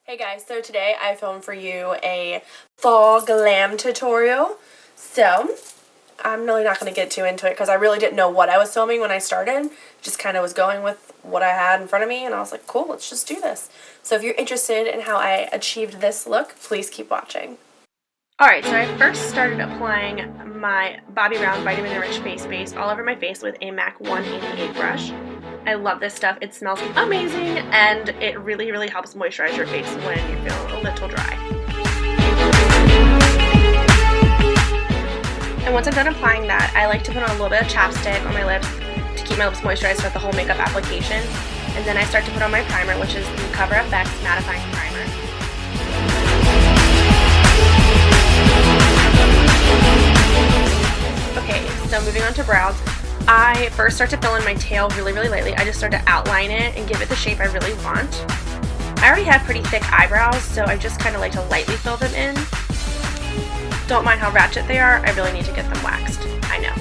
Hey guys, so today I filmed for you a fall glam tutorial. So, I'm really not going to get too into it because I really didn't know what I was filming when I started. Just kind of was going with what I had in front of me and I was like, cool, let's just do this. So if you're interested in how I achieved this look, please keep watching. Alright, so I first started applying my Bobbi Brown Vitamin Enriched Face Base all over my face with a MAC 188 brush. I love this stuff. It smells amazing and it really helps moisturize your face when you're feeling a little dry. And once I'm done applying that, I like to put on a little bit of chapstick on my lips to keep my lips moisturized throughout the whole makeup application. And then I start to put on my primer, which is the Cover FX Mattifying Primer. Okay, so moving on to brows. I first start to fill in my tail really lightly. I just start to outline it and give it the shape I really want. I already have pretty thick eyebrows, so I just kind of like to lightly fill them in. Don't mind how ratchet they are, I really need to get them waxed. I know.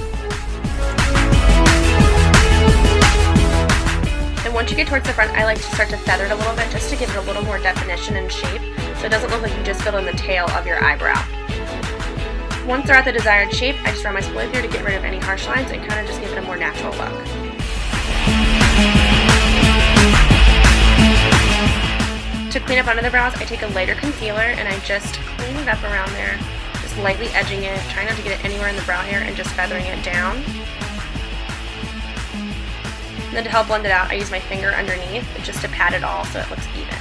And once you get towards the front, I like to start to feather it a little bit just to give it a little more definition and shape, so it doesn't look like you just filled in the tail of your eyebrow. Once they're at the desired shape, I just run my spoolie through to get rid of any harsh lines and kind of just give it a more natural look. To clean up under the brows, I take a lighter concealer and I just clean it up around there, just lightly edging it, trying not to get it anywhere in the brow hair and just feathering it down. And then to help blend it out, I use my finger underneath just to pat it all so it looks even.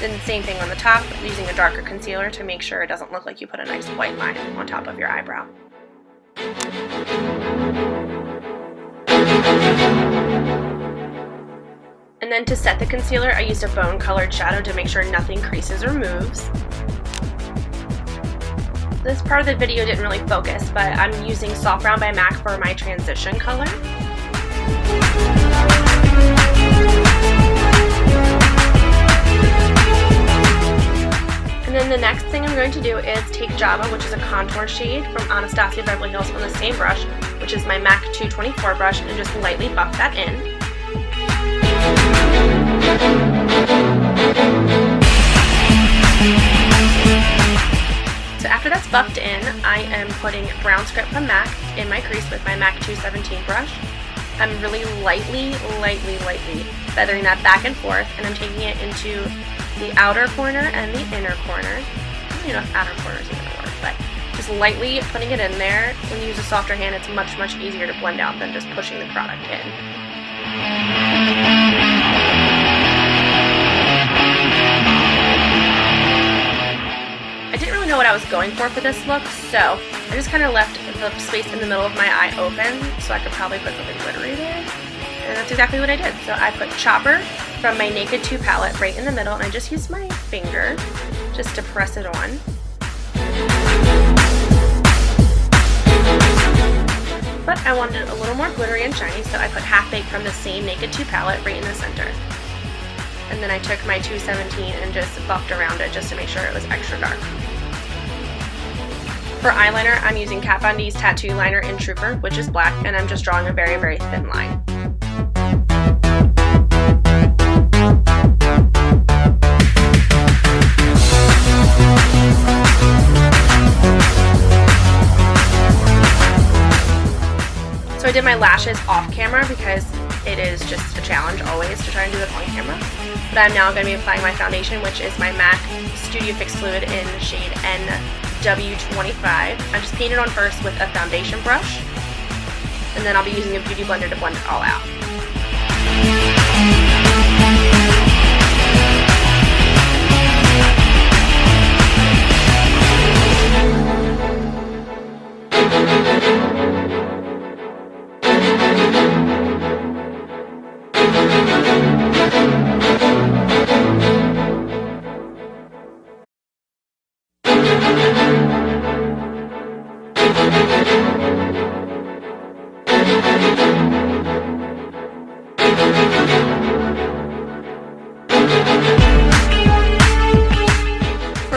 Then the same thing on the top, using a darker concealer to make sure it doesn't look like you put a nice white line on top of your eyebrow. And then to set the concealer, I used a bone-colored shadow to make sure nothing creases or moves. This part of the video didn't really focus, but I'm using Soft Brown by MAC for my transition color. And then the next thing I'm going to do is take Java, which is a contour shade from Anastasia Beverly Hills on the same brush, which is my MAC 224 brush, and just lightly buff that in. So after that's buffed in, I am putting Brown Script from MAC in my crease with my MAC 217 brush. I'm really lightly feathering that back and forth, and I'm taking it into the outer corner and the inner corner. I don't even know if outer corner is even a word, but just lightly putting it in there. When you use a softer hand, it's much easier to blend out than just pushing the product in. I didn't really know what I was going for this look, so I just kind of left the space in the middle of my eye open so I could probably put something glittery there. And that's exactly what I did. So I put Chopper from my Naked 2 palette right in the middle, and I just used my finger just to press it on. But I wanted it a little more glittery and shiny, so I put Half Baked from the same Naked 2 palette right in the center. And then I took my 217 and just buffed around it just to make sure it was extra dark. For eyeliner, I'm using Kat Von D's Tattoo Liner in Trooper, which is black, and I'm just drawing a very thin line. So I did my lashes off camera because it is just a challenge always to try and do it on camera. But I'm now going to be applying my foundation, which is my MAC Studio Fix Fluid in the shade NW25. I just painted on first with a foundation brush, and then I'll be using a beauty blender to blend it all out.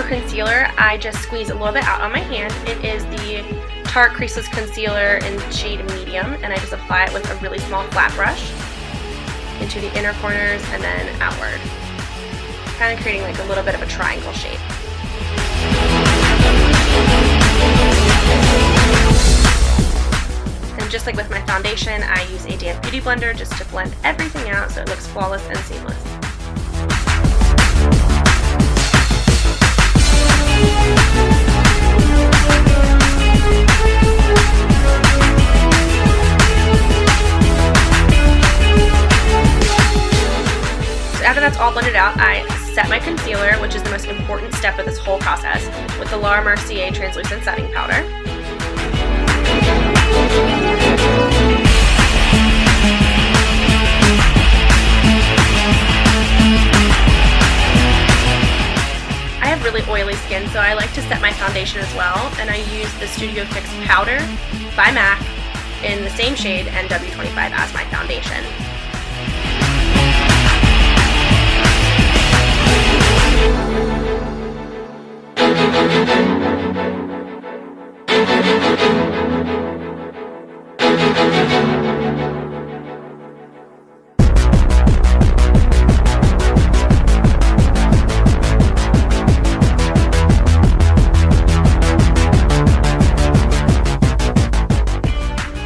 Concealer, I just squeeze a little bit out on my hand. It is the Tarte Creaseless Concealer in shade Medium, and I just apply it with a really small flat brush into the inner corners and then outward. kind of creating like a little bit of a triangle shape. And just like with my foundation, I use a damp beauty blender just to blend everything out so it looks flawless and seamless. So after that's all blended out, I set my concealer, which is the most important step of this whole process, with the Laura Mercier translucent setting powder. I have really oily skin, so I like to set my foundation as well, and I use the Studio Fix powder by MAC in the same shade and W25 as my foundation.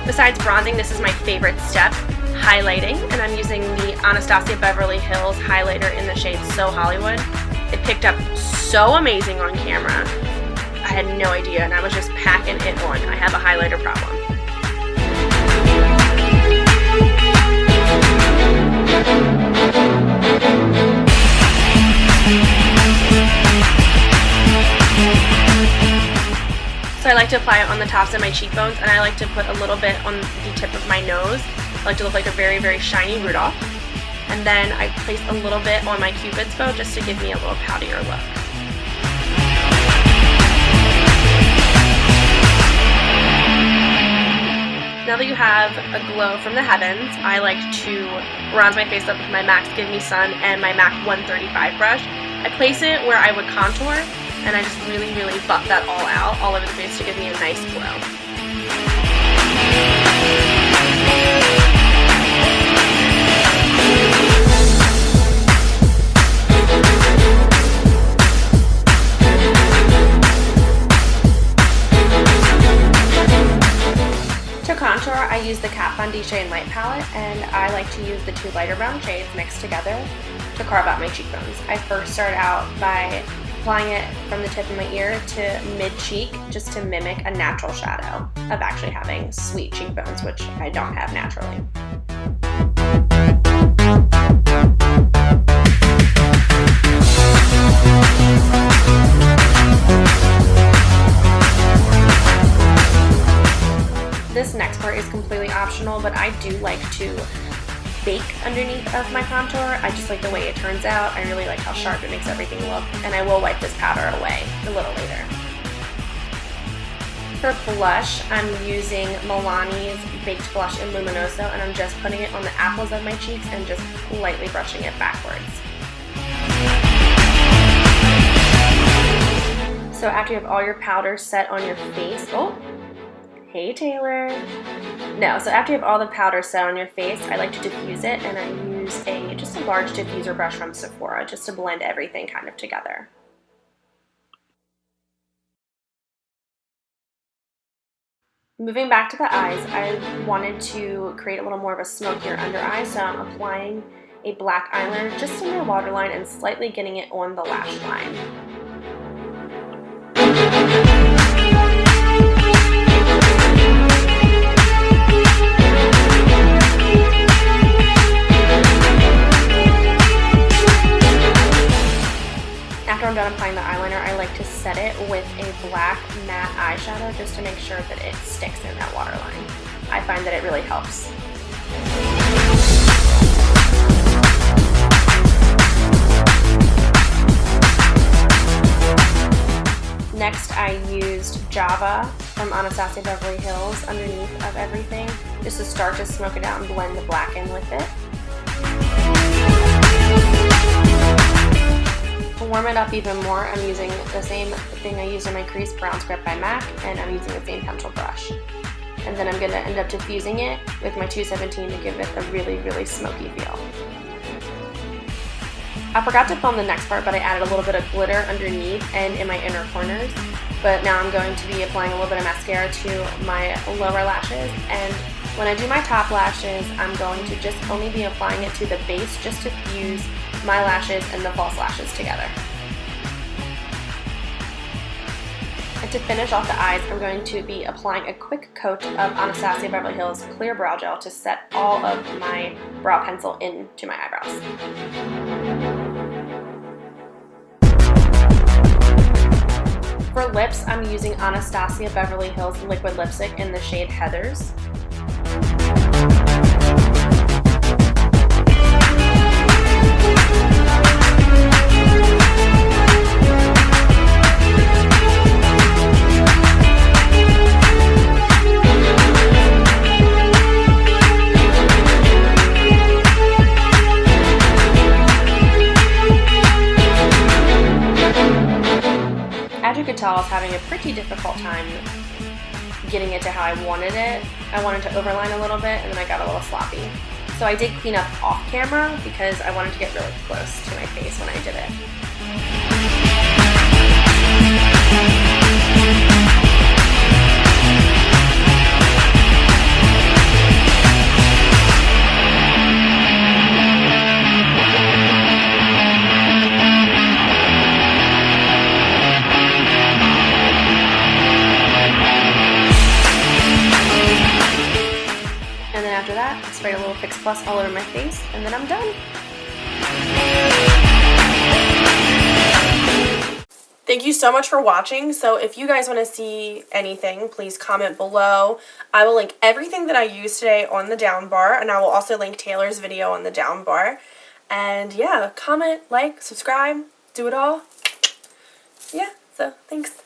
Besides bronzing, this is my favorite step, highlighting, and I'm using the Anastasia Beverly Hills highlighter in the shade So Hollywood. It picked up so amazing on camera. I had no idea, and I was just packing it on. I have a highlighter problem. So I like to apply it on the tops of my cheekbones, and I like to put a little bit on the tip of my nose. I like to look like a very, very shiny Rudolph. And then I place a little bit on my Cupid's bow just to give me a little poutier look. Now that you have a glow from the heavens, I like to bronze my face up with my MAC Give Me Sun and my MAC 135 brush. I place it where I would contour, and I just really, really buff that all out, all over the face to give me a nice glow. To contour, I use the Kat Von D Shade Light Palette, and I like to use the two lighter brown shades mixed together to carve out my cheekbones. I first start out by applying it from the tip of my ear to mid-cheek just to mimic a natural shadow of actually having sweet cheekbones, which I don't have naturally. This next part is completely optional, but I do like to bake underneath of my contour. I just like the way it turns out. I really like how sharp it makes everything look, and I will wipe this powder away a little later. For blush, I'm using Milani's Baked Blush in Luminoso, and I'm just putting it on the apples of my cheeks and just lightly brushing it backwards. So after you have all your powder set on your face, hey Taylor. No, so after you have all the powder set on your face, I like to diffuse it, and I use just a large diffuser brush from Sephora just to blend everything kind of together. Moving back to the eyes, I wanted to create a little more of a smokier under eye, so I'm applying a black eyeliner just in my waterline and slightly getting it on the lash line. After I'm done applying the eyeliner, I like to set it with a black matte eyeshadow just to make sure that it sticks in that waterline. I find that it really helps. Next, I used Java from Anastasia Beverly Hills underneath of everything just to start to smoke it out and blend the black in with it. To warm it up even more, I'm using the same thing I used in my crease, Brown Script by MAC, and I'm using the same pencil brush. And then I'm going to end up diffusing it with my 217 to give it a really, really smoky feel. I forgot to film the next part, but I added a little bit of glitter underneath and in my inner corners. But now I'm going to be applying a little bit of mascara to my lower lashes, and when I do my top lashes, I'm going to just only be applying it to the base just to fuse my lashes and the false lashes together. And to finish off the eyes, I'm going to be applying a quick coat of Anastasia Beverly Hills Clear Brow Gel to set all of my brow pencil into my eyebrows. For lips, I'm using Anastasia Beverly Hills Liquid Lipstick in the shade Heathers. As you could tell, I was having a pretty difficult time getting it to how I wanted it. I wanted to overline a little bit, and then I got a little sloppy. So I did clean up off camera because I wanted to get really close to my face when I did it. And then after that, I sprayed a little Fix Plus all over my face, and then I'm done. Thank you so much for watching. So if you guys want to see anything, please comment below. I will link everything that I used today on the down bar, and I will also link Taylor's video on the down bar. And yeah, comment, like, subscribe, do it all. Yeah, so thanks.